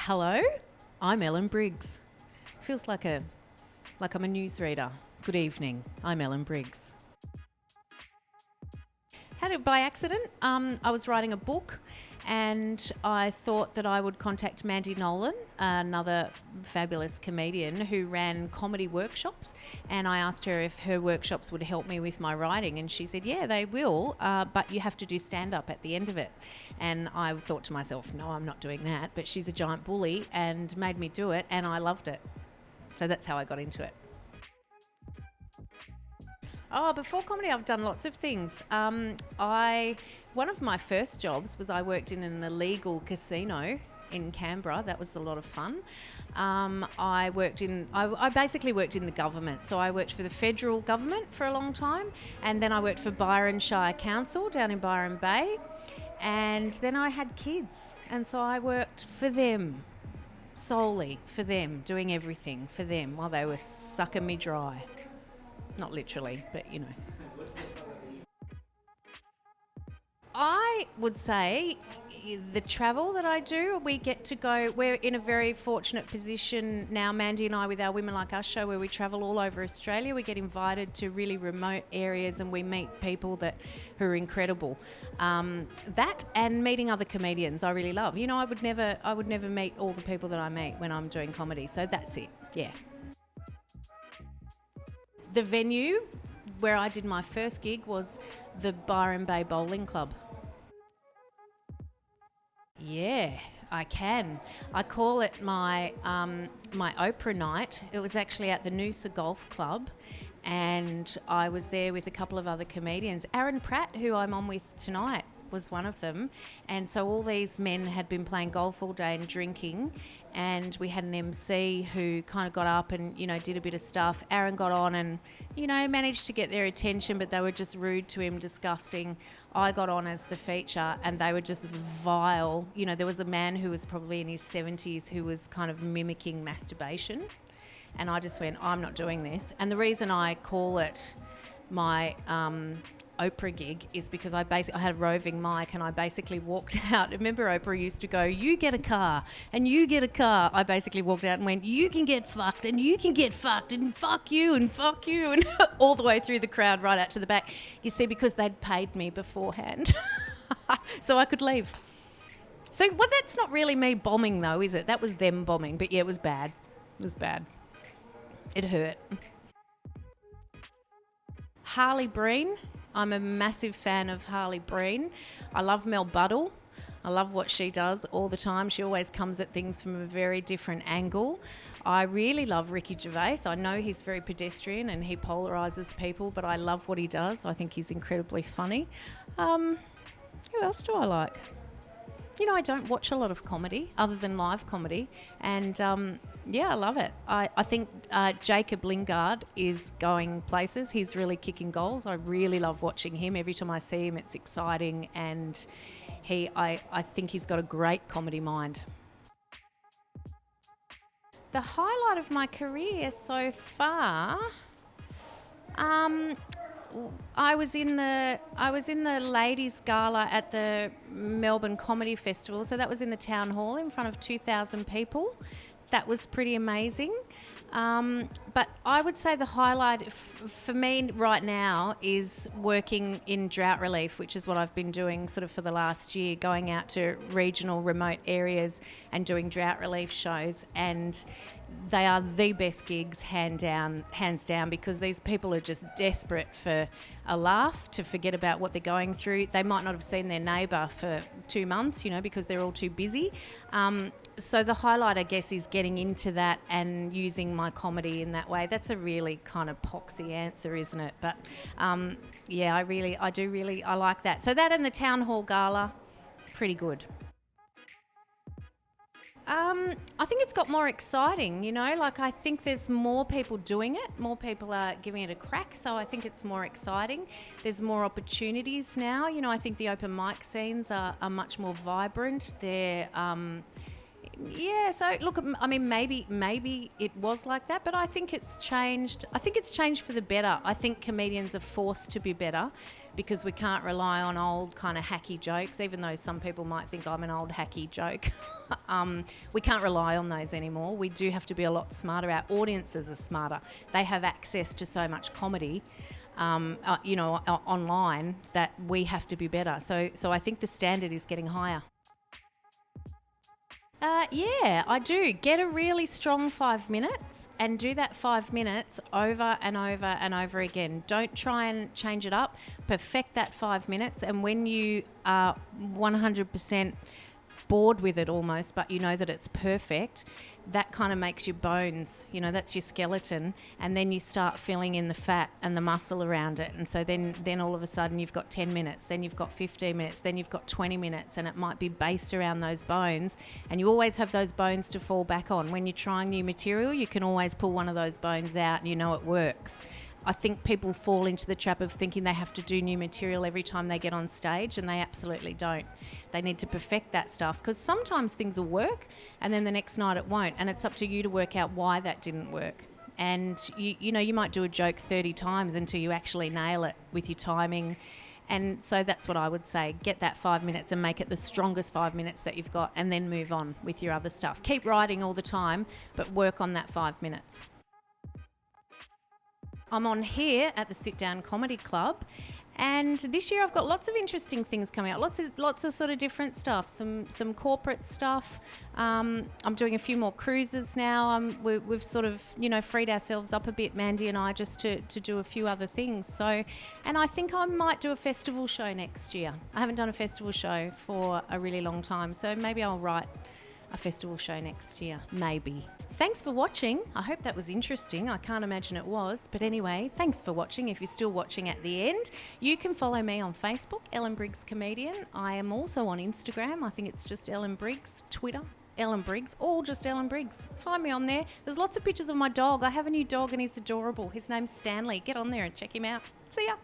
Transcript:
Hello, I'm Ellen Briggs. Feels like I'm a newsreader. Good evening, I'm Ellen Briggs. Had it by accident. I was writing a book and I thought that I would contact Mandy Nolan, another fabulous comedian who ran comedy workshops, and I asked her if her workshops would help me with my writing, and she said, yeah, they will, but you have to do stand-up at the end of it. And I thought to myself, no, I'm not doing that, but she's a giant bully and made me do it, and I loved it. So that's how I got into it. Oh, before comedy, I've done lots of things. One of my first jobs was I worked in an illegal casino in Canberra. That was a lot of fun. I basically worked in the government. So I worked for the federal government for a long time, and then I worked for Byron Shire Council down in Byron Bay, and then I had kids, and so I worked for them, solely for them, doing everything for them while they were sucking me dry. Not literally, but you know. I would say the travel that I do, we get to go, we're in a very fortunate position now, Mandy and I, with our Women Like Us show, where we travel all over Australia. We get invited to really remote areas and we meet people who are incredible. That and meeting other comedians I really love. You know, I would never meet all the people that I meet when I'm doing comedy, so that's it, yeah. The venue where I did my first gig was the Byron Bay Bowling Club. Yeah, I can. I call it my Oprah night. It was actually at the Noosa Golf Club, and I was there with a couple of other comedians. Aaron Pratt, who I'm on with tonight, was one of them, and so all these men had been playing golf all day and drinking, and we had an MC who kind of got up and, you know, did a bit of stuff. Aaron got on and, you know, managed to get their attention, but they were just rude to him, disgusting. I got on as the feature and they were just vile. You know, there was a man who was probably in his 70s who was kind of mimicking masturbation, and I just went, I'm not doing this. And the reason I call it my Oprah gig is because I had a roving mic and I basically walked out. Remember Oprah used to go, you get a car and you get a car. I basically walked out and went, you can get fucked and you can get fucked and fuck you and all the way through the crowd right out to the back. You see, because they'd paid me beforehand so I could leave. So, well, that's not really me bombing though, is it? That was them bombing, but yeah, it was bad. It was bad. It hurt. Harley Breen. I'm a massive fan of Harley Breen. I love Mel Buddle. I love what she does all the time. She always comes at things from a very different angle. I really love Ricky Gervais. I know he's very pedestrian and he polarises people, but I love what he does. I think he's incredibly funny. Who else do I like? You know, I don't watch a lot of comedy other than live comedy, and yeah, I love it. I think Jacob Lingard is going places. He's really kicking goals. I really love watching him. Every time I see him, it's exciting, and I think he's got a great comedy mind. The highlight of my career so far, I was in the ladies' gala at the Melbourne Comedy Festival. So that was in the town hall in front of 2,000 people. That was pretty amazing. But I would say the highlight for me right now is working in drought relief, which is what I've been doing sort of for the last year, going out to regional remote areas and doing drought relief shows. And they are the best gigs, hands down, because these people are just desperate for a laugh, to forget about what they're going through. They might not have seen their neighbour for 2 months, you know, because they're all too busy. So the highlight, I guess, is getting into that and using my comedy in that way. That's a really kind of poxy answer, isn't it? But yeah, I like that. So that and the town hall gala, pretty good. I think it's got more exciting, you know, like I think there's more people doing it, more people are giving it a crack, so I think it's more exciting. There's more opportunities now, you know, I think the open mic scenes are much more vibrant. They're, yeah, so look, I mean, maybe it was like that, but I think it's changed. I think it's changed for the better. I think comedians are forced to be better because we can't rely on old kind of hacky jokes, even though some people might think I'm an old hacky joke. We can't rely on those anymore. We do have to be a lot smarter. Our audiences are smarter. They have access to so much comedy, online, that we have to be better. So I think the standard is getting higher. Yeah, I do. Get a really strong 5 minutes and do that 5 minutes over and over and over again. Don't try and change it up. Perfect that 5 minutes, and when you are 100% bored with it almost, but you know that it's perfect, that kind of makes your bones, that's your skeleton, and then you start filling in the fat and the muscle around it. And so then all of a sudden you've got 10 minutes, then you've got 15 minutes, then you've got 20 minutes, and it might be based around those bones, and you always have those bones to fall back on. When you're trying new material, you can always pull one of those bones out and you know it works. I think people fall into the trap of thinking they have to do new material every time they get on stage, and they absolutely don't. They need to perfect that stuff, because sometimes things will work and then the next night it won't, and it's up to you to work out why that didn't work. And you might do a joke 30 times until you actually nail it with your timing. And so that's what I would say. Get that 5 minutes and make it the strongest 5 minutes that you've got, and then move on with your other stuff. Keep writing all the time, but work on that 5 minutes. I'm on here at the Sit Down Comedy Club, and this year I've got lots of interesting things coming out. Lots of sort of different stuff. Some corporate stuff. I'm doing a few more cruises now. We've sort of freed ourselves up a bit, Mandy and I, just to do a few other things. So, and I think I might do a festival show next year. I haven't done a festival show for a really long time, so maybe I'll write a festival show next year, maybe. Thanks for watching. I hope that was interesting. I can't imagine it was. But anyway, thanks for watching. If you're still watching at the end, you can follow me on Facebook, Ellen Briggs Comedian. I am also on Instagram. I think it's just Ellen Briggs. Twitter, Ellen Briggs, all just Ellen Briggs. Find me on there. There's lots of pictures of my dog. I have a new dog and he's adorable. His name's Stanley. Get on there and check him out. See ya.